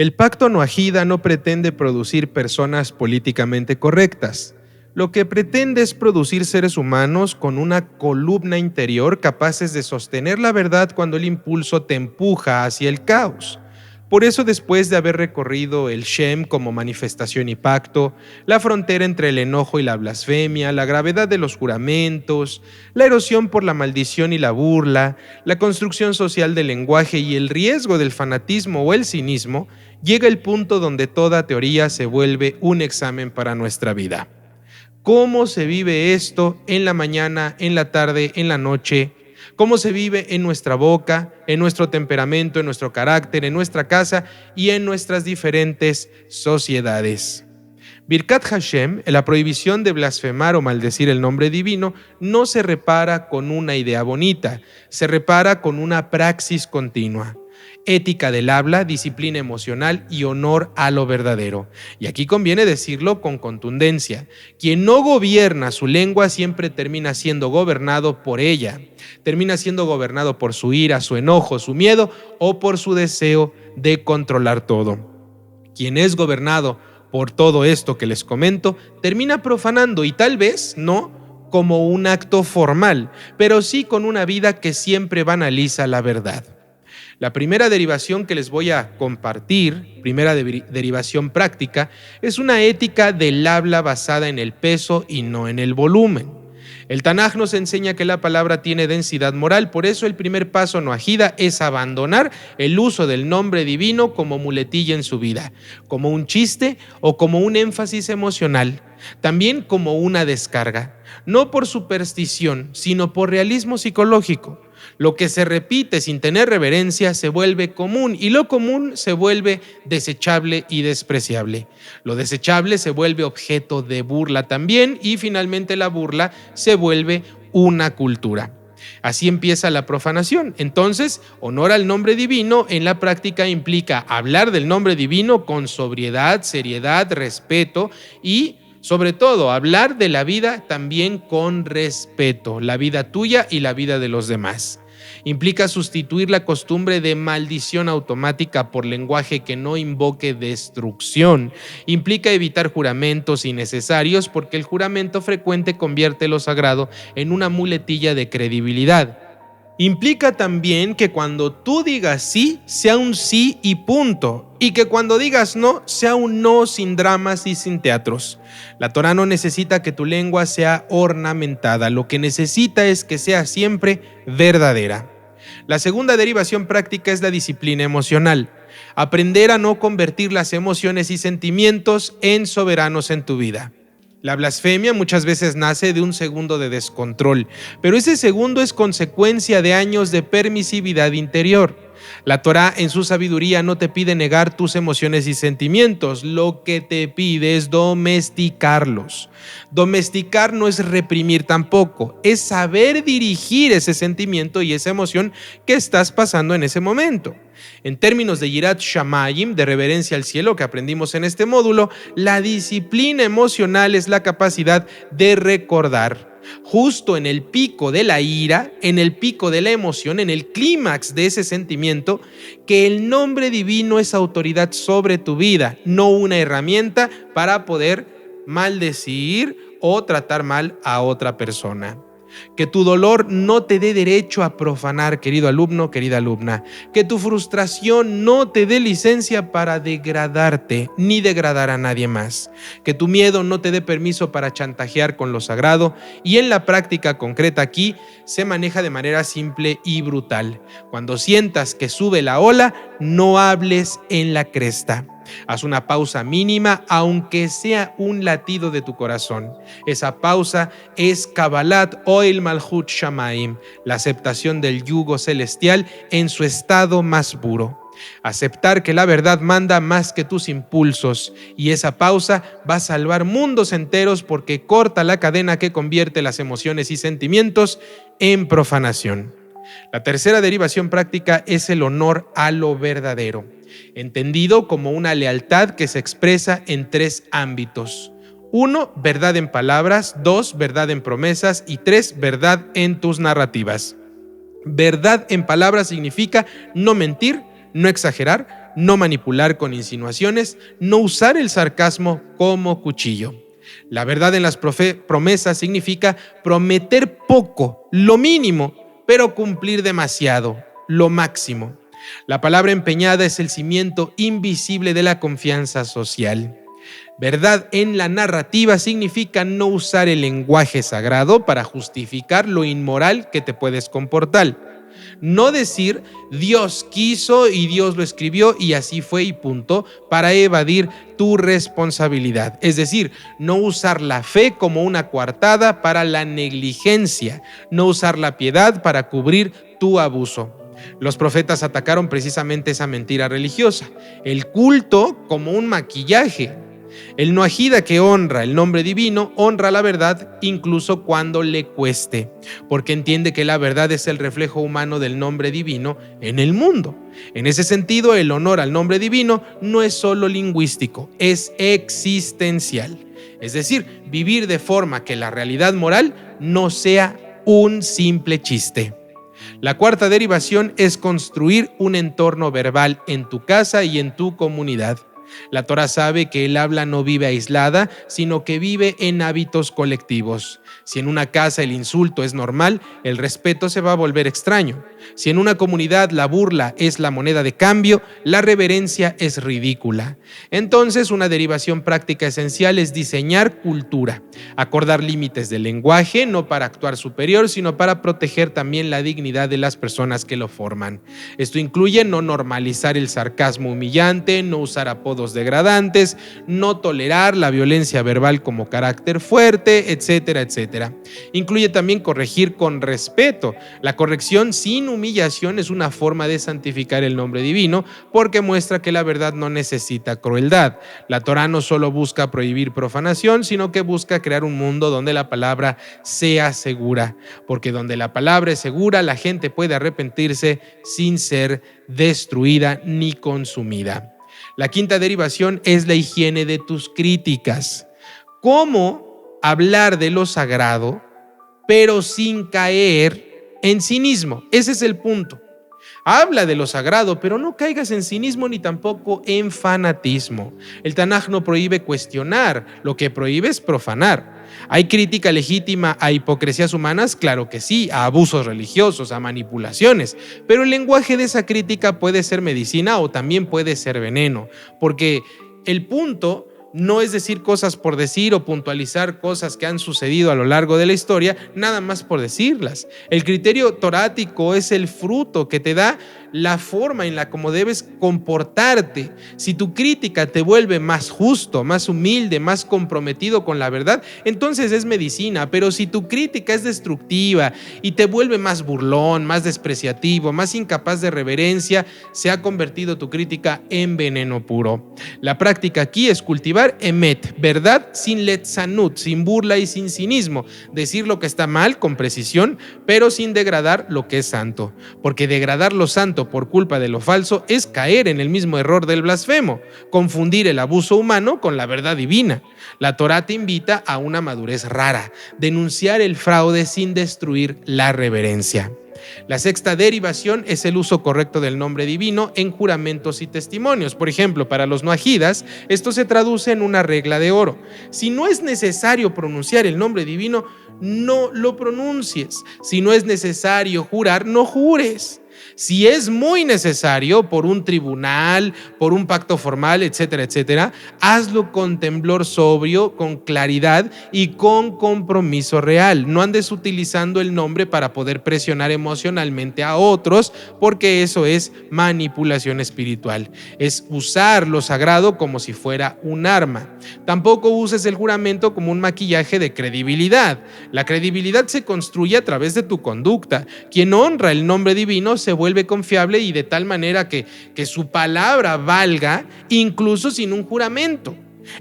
El pacto noahida no pretende producir personas políticamente correctas. Lo que pretende es producir seres humanos con una columna interior capaces de sostener la verdad cuando el impulso te empuja hacia el caos. Por eso, después de haber recorrido el Shem como manifestación y pacto, la frontera entre el enojo y la blasfemia, la gravedad de los juramentos, la erosión por la maldición y la burla, la construcción social del lenguaje y el riesgo del fanatismo o el cinismo, llega el punto donde toda teoría se vuelve un examen para nuestra vida. ¿Cómo se vive esto en la mañana, en la tarde, en la noche? ¿Cómo se vive en nuestra boca, en nuestro temperamento, en nuestro carácter, en nuestra casa y en nuestras diferentes sociedades? Birkat Hashem, la prohibición de blasfemar o maldecir el nombre divino, no se repara con una idea bonita, se repara con una praxis continua. Ética del habla, disciplina emocional y honor a lo verdadero. Y aquí conviene decirlo con contundencia. Quien no gobierna su lengua siempre termina siendo gobernado por ella. Termina siendo gobernado por su ira, su enojo, su miedo o por su deseo de controlar todo. Quien es gobernado por todo esto que les comento, termina profanando y tal vez no como un acto formal, pero sí con una vida que siempre banaliza la verdad. La primera derivación que les voy a compartir, primera derivación práctica, es una ética del habla basada en el peso y no en el volumen. El Tanaj nos enseña que la palabra tiene densidad moral, por eso el primer paso noahida es abandonar el uso del nombre divino como muletilla en su vida, como un chiste o como un énfasis emocional, también como una descarga, no por superstición, sino por realismo psicológico. Lo que se repite sin tener reverencia se vuelve común y lo común se vuelve desechable y despreciable. Lo desechable se vuelve objeto de burla también y finalmente la burla se vuelve una cultura. Así empieza la profanación. Entonces, honor al nombre divino en la práctica implica hablar del nombre divino con sobriedad, seriedad, respeto y sobre todo, hablar de la vida también con respeto, la vida tuya y la vida de los demás. Implica sustituir la costumbre de maldición automática por lenguaje que no invoque destrucción. Implica evitar juramentos innecesarios porque el juramento frecuente convierte lo sagrado en una muletilla de credibilidad. Implica también que cuando tú digas sí, sea un sí y punto, y que cuando digas no, sea un no sin dramas y sin teatros. La Torá no necesita que tu lengua sea ornamentada, lo que necesita es que sea siempre verdadera. La segunda derivación práctica es la disciplina emocional. Aprender a no convertir las emociones y sentimientos en soberanos en tu vida. La blasfemia muchas veces nace de un segundo de descontrol, pero ese segundo es consecuencia de años de permisividad interior. La Torá en su sabiduría no te pide negar tus emociones y sentimientos, lo que te pide es domesticarlos. Domesticar no es reprimir tampoco, es saber dirigir ese sentimiento y esa emoción que estás pasando en ese momento. En términos de Yirat Shamayim, de reverencia al cielo que aprendimos en este módulo, la disciplina emocional es la capacidad de recordar, justo en el pico de la ira, en el pico de la emoción, en el clímax de ese sentimiento, que el nombre divino es autoridad sobre tu vida, no una herramienta para poder maldecir o tratar mal a otra persona. Que tu dolor no te dé derecho a profanar, querido alumno, querida alumna. Que tu frustración no te dé licencia para degradarte, ni degradar a nadie más. Que tu miedo no te dé permiso para chantajear con lo sagrado. Y en la práctica concreta aquí se maneja de manera simple y brutal. Cuando sientas que sube la ola, no hables en la cresta. Haz una pausa mínima, aunque sea un latido de tu corazón. Esa pausa es Kabbalat Oel Malchut Shamaim, la aceptación del yugo celestial en su estado más puro. Aceptar que la verdad manda más que tus impulsos, y esa pausa va a salvar mundos enteros porque corta la cadena que convierte las emociones y sentimientos en profanación. La tercera derivación práctica es el honor a lo verdadero, entendido como una lealtad que se expresa en 3 ámbitos. 1, verdad en palabras. 2, verdad en promesas. Y 3, verdad en tus narrativas. Verdad en palabras significa no mentir, no exagerar, no manipular con insinuaciones, no usar el sarcasmo como cuchillo. La verdad en las promesas significa prometer poco, lo mínimo, pero cumplir demasiado, lo máximo. La palabra empeñada es el cimiento invisible de la confianza social. Verdad en la narrativa significa no usar el lenguaje sagrado para justificar lo inmoral que te puedes comportar. No decir Dios quiso y Dios lo escribió y así fue y punto, para evadir tu responsabilidad. Es decir, no usar la fe como una coartada para la negligencia, no usar la piedad para cubrir tu abuso. Los profetas atacaron precisamente esa mentira religiosa, el culto como un maquillaje. El noajida que honra el nombre divino, honra la verdad incluso cuando le cueste, porque entiende que la verdad es el reflejo humano del nombre divino en el mundo. En ese sentido, el honor al nombre divino no es solo lingüístico, es existencial. Es decir, vivir de forma que la realidad moral no sea un simple chiste. La cuarta derivación es construir un entorno verbal en tu casa y en tu comunidad. La Torá sabe que el habla no vive aislada, sino que vive en hábitos colectivos. Si en una casa el insulto es normal, el respeto se va a volver extraño. Si en una comunidad la burla es la moneda de cambio, la reverencia es ridícula. Entonces, una derivación práctica esencial es diseñar cultura, acordar límites del lenguaje, no para actuar superior, sino para proteger también la dignidad de las personas que lo forman. Esto incluye no normalizar el sarcasmo humillante, no usar apodos degradantes, no tolerar la violencia verbal como carácter fuerte, etcétera, etcétera. Incluye también corregir con respeto. La corrección sin humillación es una forma de santificar el nombre divino porque muestra que la verdad no necesita crueldad. La Torá no solo busca prohibir profanación, sino que busca crear un mundo donde la palabra sea segura, porque donde la palabra es segura, la gente puede arrepentirse sin ser destruida ni consumida. La quinta derivación es la higiene de tus críticas. ¿Cómo hablar de lo sagrado, pero sin caer en cinismo? Ese es el punto. Habla de lo sagrado, pero no caigas en cinismo ni tampoco en fanatismo. El Tanaj no prohíbe cuestionar, lo que prohíbe es profanar. ¿Hay crítica legítima a hipocresías humanas? Claro que sí, a abusos religiosos, a manipulaciones, pero el lenguaje de esa crítica puede ser medicina o también puede ser veneno, porque el punto no es decir cosas por decir o puntualizar cosas que han sucedido a lo largo de la historia, nada más por decirlas. El criterio torático es el fruto que te da la forma en la como debes comportarte. Si tu crítica te vuelve más justo, más humilde, más comprometido con la verdad, entonces es medicina. Pero si tu crítica es destructiva y te vuelve más burlón, más despreciativo, más incapaz de reverencia, se ha convertido tu crítica en veneno puro. La práctica aquí es cultivar emet, verdad sin letzanut, sin burla y sin cinismo. Decir lo que está mal con precisión, pero sin degradar lo que es santo. Porque degradar lo santo por culpa de lo falso es caer en el mismo error del blasfemo, confundir el abuso humano con la verdad divina. La Torá te invita a una madurez rara, denunciar el fraude sin destruir la reverencia. La sexta derivación es el uso correcto del nombre divino en juramentos y testimonios. Por ejemplo, para los noajidas, esto se traduce en una regla de oro. Si no es necesario pronunciar el nombre divino, no lo pronuncies. Si no es necesario jurar, no jures. Si es muy necesario por un tribunal, por un pacto formal, etcétera, etcétera, hazlo con temblor sobrio, con claridad y con compromiso real. No andes utilizando el nombre para poder presionar emocionalmente a otros, porque eso es manipulación espiritual. Es usar lo sagrado como si fuera un arma. Tampoco uses el juramento como un maquillaje de credibilidad. La credibilidad se construye a través de tu conducta. Quien honra el nombre divino se vuelve confiable y de tal manera que su palabra valga incluso sin un juramento.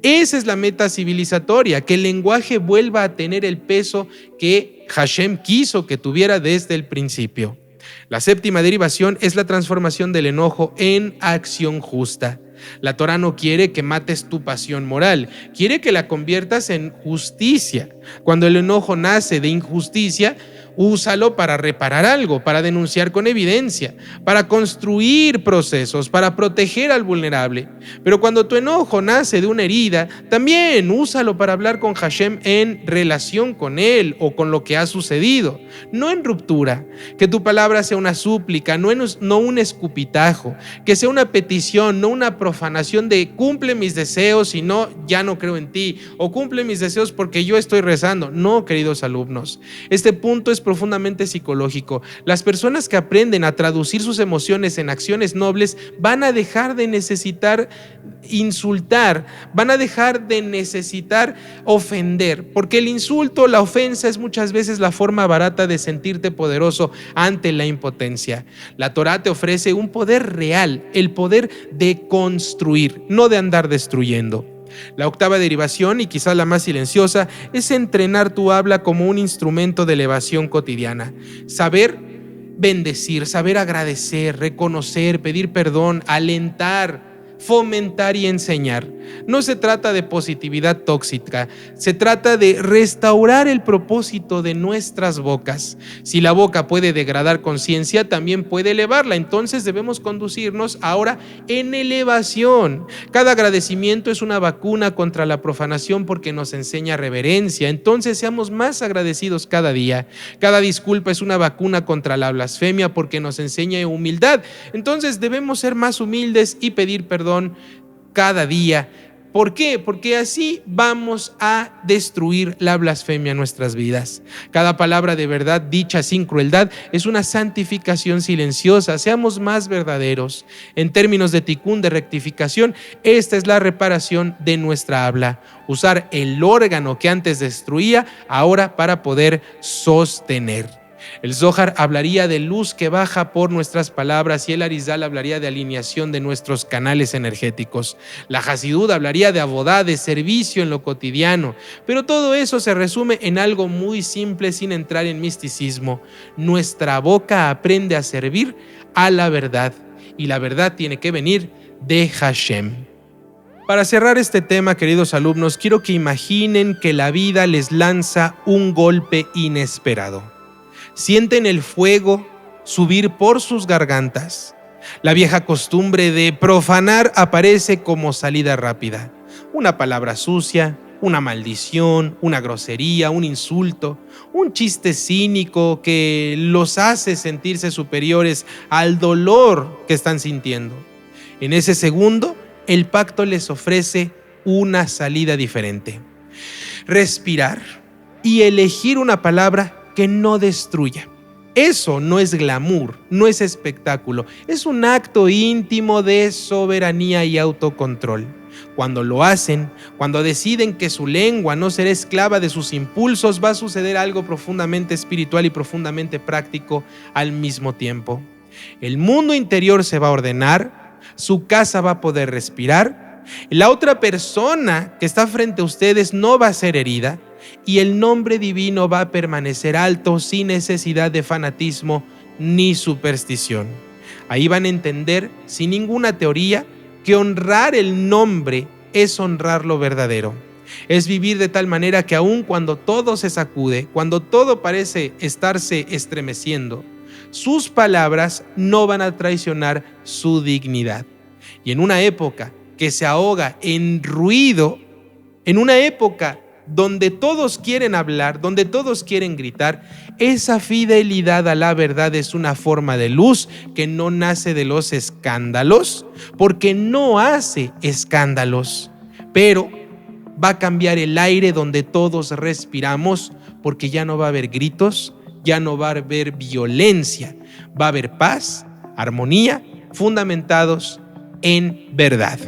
Esa es la meta civilizatoria, que el lenguaje vuelva a tener el peso que Hashem quiso que tuviera desde el principio. La séptima derivación es la transformación del enojo en acción justa. La Torá no quiere que mates tu pasión moral, quiere que la conviertas en justicia. Cuando el enojo nace de injusticia, úsalo para reparar algo, para denunciar con evidencia, para construir procesos, para proteger al vulnerable. Pero cuando tu enojo nace de una herida, también úsalo para hablar con Hashem en relación con él o con lo que ha sucedido, no en ruptura. Que tu palabra sea una súplica, no un escupitajo, que sea una petición, no una profanación de cumple mis deseos y no, ya no creo en ti, o cumple mis deseos porque yo estoy rezando. No, queridos alumnos, este punto es profundamente psicológico. Las personas que aprenden a traducir sus emociones en acciones nobles van a dejar de necesitar insultar, van a dejar de necesitar ofender, porque el insulto, la ofensa es muchas veces la forma barata de sentirte poderoso ante la impotencia. La Torá te ofrece un poder real, el poder de construir, no de andar destruyendo. La octava derivación, y quizás la más silenciosa, es entrenar tu habla como un instrumento de elevación cotidiana. Saber bendecir, saber agradecer, reconocer, pedir perdón, alentar, fomentar y enseñar. No se trata de positividad tóxica, se trata de restaurar el propósito de nuestras bocas. Si la boca puede degradar conciencia, también puede elevarla. Entonces debemos conducirnos ahora en elevación. Cada agradecimiento es una vacuna contra la profanación porque nos enseña reverencia. Entonces seamos más agradecidos cada día. Cada disculpa es una vacuna contra la blasfemia porque nos enseña humildad. Entonces debemos ser más humildes y pedir perdón cada día. ¿Por qué? Porque así vamos a destruir la blasfemia en nuestras vidas. Cada palabra de verdad dicha sin crueldad es una santificación silenciosa. Seamos más verdaderos. En términos de tikún, de rectificación, esta es la reparación de nuestra habla. Usar el órgano que antes destruía, ahora para poder sostener. El Zohar hablaría de luz que baja por nuestras palabras y el Arizal hablaría de alineación de nuestros canales energéticos. La Hasidut hablaría de abodá, de servicio en lo cotidiano. Pero todo eso se resume en algo muy simple sin entrar en misticismo. Nuestra boca aprende a servir a la verdad y la verdad tiene que venir de Hashem. Para cerrar este tema, queridos alumnos, quiero que imaginen que la vida les lanza un golpe inesperado. Sienten el fuego subir por sus gargantas. La vieja costumbre de profanar aparece como salida rápida. Una palabra sucia, una maldición, una grosería, un insulto, un chiste cínico que los hace sentirse superiores al dolor que están sintiendo. En ese segundo, el pacto les ofrece una salida diferente. Respirar y elegir una palabra que no destruya. Eso no es glamour, no es espectáculo, es un acto íntimo de soberanía y autocontrol. Cuando lo hacen, cuando deciden que su lengua no será esclava de sus impulsos, va a suceder algo profundamente espiritual y profundamente práctico al mismo tiempo. El mundo interior se va a ordenar, su casa va a poder respirar, la otra persona que está frente a ustedes no va a ser herida, y el nombre divino va a permanecer alto sin necesidad de fanatismo ni superstición. Ahí van a entender, sin ninguna teoría, que honrar el nombre es honrar lo verdadero. Es vivir de tal manera que aun cuando todo se sacude, cuando todo parece estarse estremeciendo, sus palabras no van a traicionar su dignidad. Y en una época que se ahoga en ruido, en una época donde todos quieren hablar, donde todos quieren gritar, esa fidelidad a la verdad es una forma de luz que no nace de los escándalos, porque no hace escándalos, pero va a cambiar el aire donde todos respiramos, porque ya no va a haber gritos, ya no va a haber violencia, va a haber paz, armonía, fundamentados en verdad.